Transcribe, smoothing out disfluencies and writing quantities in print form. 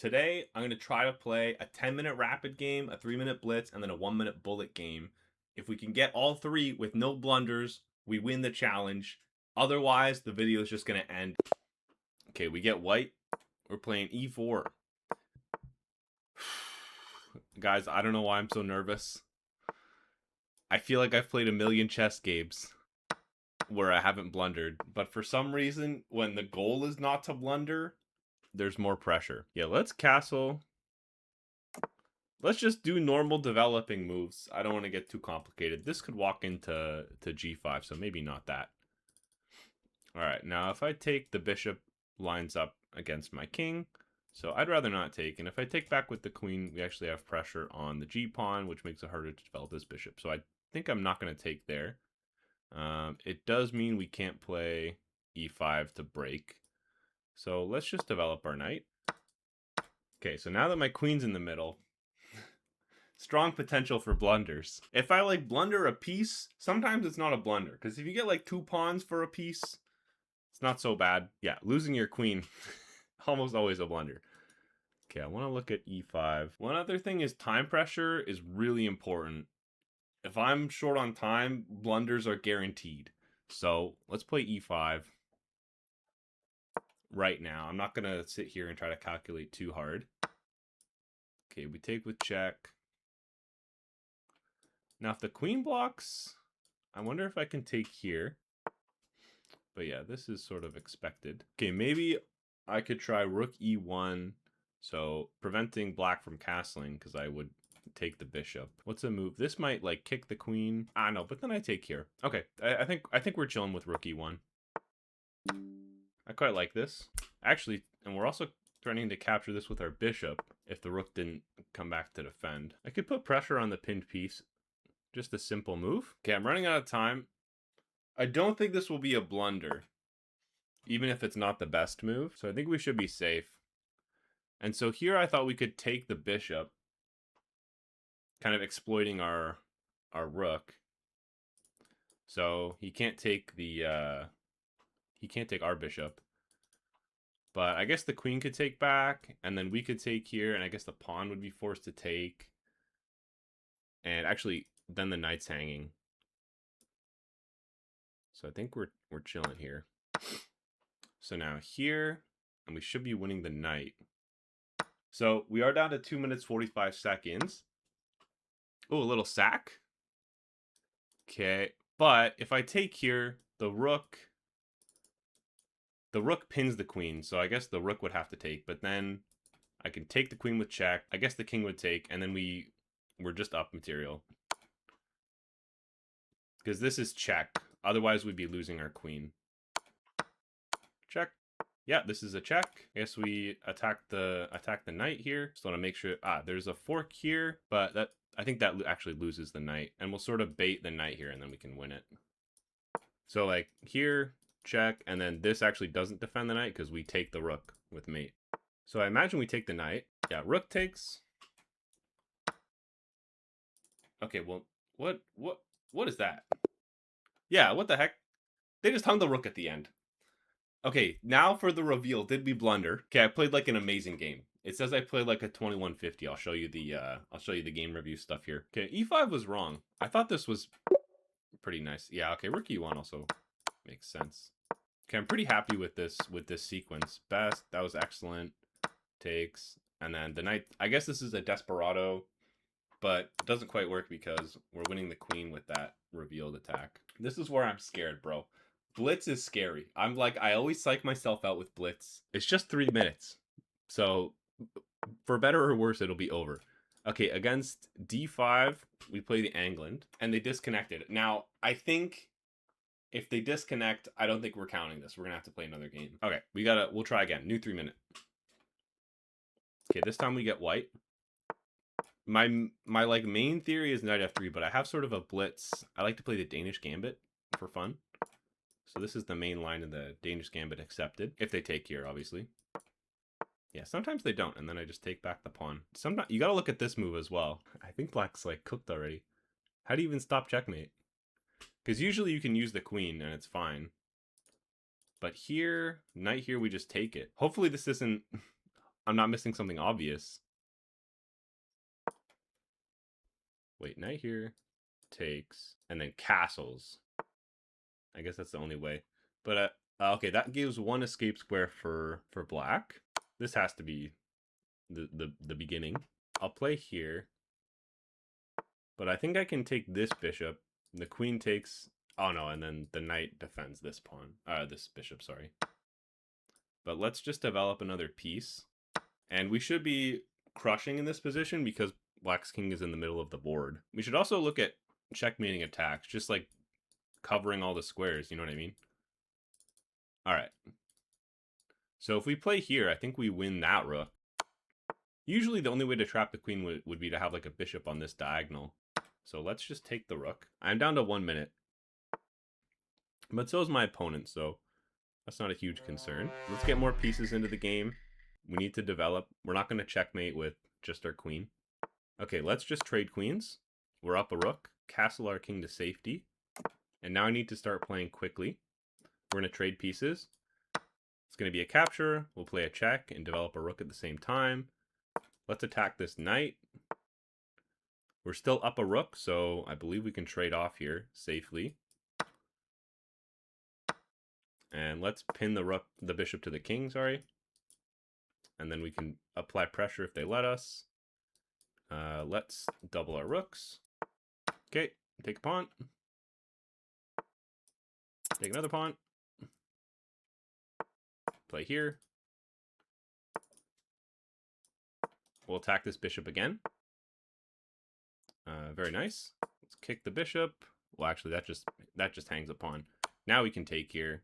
Today, I'm going to try to play a 10-minute rapid game, a 3-minute blitz, and then a 1-minute bullet game. If we can get all three with no blunders, we win the challenge. Otherwise, the video is just going to end. Okay, we get white. We're playing e4. Guys, I don't know why I'm so nervous. I feel like I've played a million chess games where I haven't blundered. But for some reason, when the goal is not to blunder, there's more pressure. Yeah, let's castle. Let's just do normal developing moves. I don't want to get too complicated. This could walk into g5, so maybe not that. All right, now if I take the bishop lines up against my king, so I'd rather not take. And if I take back with the queen, we actually have pressure on the g-pawn, which makes it harder to develop this bishop. So I think I'm not going to take there. It does mean we can't play e5 to break. So let's just develop our knight. Okay, so now that my queen's in the middle, strong potential for blunders. If I like blunder a piece, sometimes it's not a blunder. Because if you get like 2 pawns for a piece, it's not so bad. Yeah, losing your queen, almost always a blunder. Okay, I want to look at e5. One other thing is time pressure is really important. If I'm short on time, blunders are guaranteed. So let's play e5 right now. I'm not going to sit here and try to calculate too hard. Okay, we take with check. Now, if the queen blocks, I wonder if I can take here. But yeah, this is sort of expected. Okay, maybe I could try rook e1, so preventing black from castling, because I would take the bishop. What's a move? This might like kick the queen. Ah, no, but then I take here. Okay, I think we're chilling with rook e1. I quite like this. Actually, and we're also threatening to capture this with our bishop if the rook didn't come back to defend. I could put pressure on the pinned piece. Just a simple move. Okay, I'm running out of time. I don't think this will be a blunder, even if it's not the best move. So I think we should be safe. And so here I thought we could take the bishop, kind of exploiting our rook. So he can't take the he can't take our bishop. But I guess the queen could take back, and then we could take here, and I guess the pawn would be forced to take. And actually, then the knight's hanging. So I think we're chilling here. So now here, and we should be winning the knight. So we are down to 2 minutes 45 seconds. Oh, a little sack. Okay, but if I take here, the rook pins the queen, so I guess the rook would have to take, but then I can take the queen with check. I guess the king would take, and then we're just up material. Because this is check. Otherwise, we'd be losing our queen. Check. Yeah, this is a check. I guess we attack the knight here. Just want to make sure. There's a fork here, but I think that actually loses the knight, and we'll sort of bait the knight here, and then we can win it. So like here, check, and then this actually doesn't defend the knight because we take the rook with mate. So I imagine we take the knight. Yeah, rook takes. Okay, well, what is that? Yeah, what the heck? They just hung the rook at the end. Okay, now for the reveal. Did we blunder? Okay, I played like an amazing game. It says I played like a 2150. I'll show you the game review stuff here. Okay, e5 was wrong. I thought this was pretty nice. Yeah, okay, rook e1 also makes sense. Okay, I'm pretty happy with this sequence. Best, that was excellent. Takes, and then the knight. I guess this is a desperado, but it doesn't quite work because we're winning the queen with that revealed attack. This is where I'm scared, bro. Blitz is scary. I always psych myself out with blitz. It's just 3 minutes. So for better or worse, it'll be over. Okay, against d5, we play the England, and they disconnected. Now, I think if they disconnect, I don't think we're counting this. We're gonna have to play another game. Okay, we'll try again. New 3-minute. Okay, this time we get white. My like main theory is knight f3, but I have sort of a blitz. I like to play the Danish gambit for fun. So this is the main line of the Danish gambit accepted. If they take here, obviously. Yeah, sometimes they don't, and then I just take back the pawn. Sometimes you gotta look at this move as well. I think black's like cooked already. How do you even stop checkmate? Because usually you can use the queen and it's fine. But here, knight here, we just take it. Hopefully this isn't I'm not missing something obvious. Wait, knight here takes, and then castles. I guess that's the only way. But okay, that gives one escape square for black. This has to be the beginning. I'll play here, but I think I can take this bishop. The queen takes. Oh no, and then the knight defends this pawn. This bishop, sorry. But let's just develop another piece, and we should be crushing in this position because black's king is in the middle of the board. We should also look at checkmating attacks, just like covering all the squares, you know what I mean? All right. So if we play here, I think we win that rook. Usually the only way to trap the queen would be to have like a bishop on this diagonal. So let's just take the rook. I'm down to 1 minute. But so is my opponent, so that's not a huge concern. Let's get more pieces into the game. We need to develop. We're not going to checkmate with just our queen. Okay, let's just trade queens. We're up a rook. Castle our king to safety. And now I need to start playing quickly. We're going to trade pieces. It's going to be a capture. We'll play a check and develop a rook at the same time. Let's attack this knight. We're still up a rook, so I believe we can trade off here safely. And let's pin the bishop to the king, sorry. And then we can apply pressure if they let us. Let's double our rooks. Okay, take a pawn. Take another pawn. Play here. We'll attack this bishop again. Very nice. Let's kick the bishop. Well, actually, that just hangs a pawn. Now we can take here.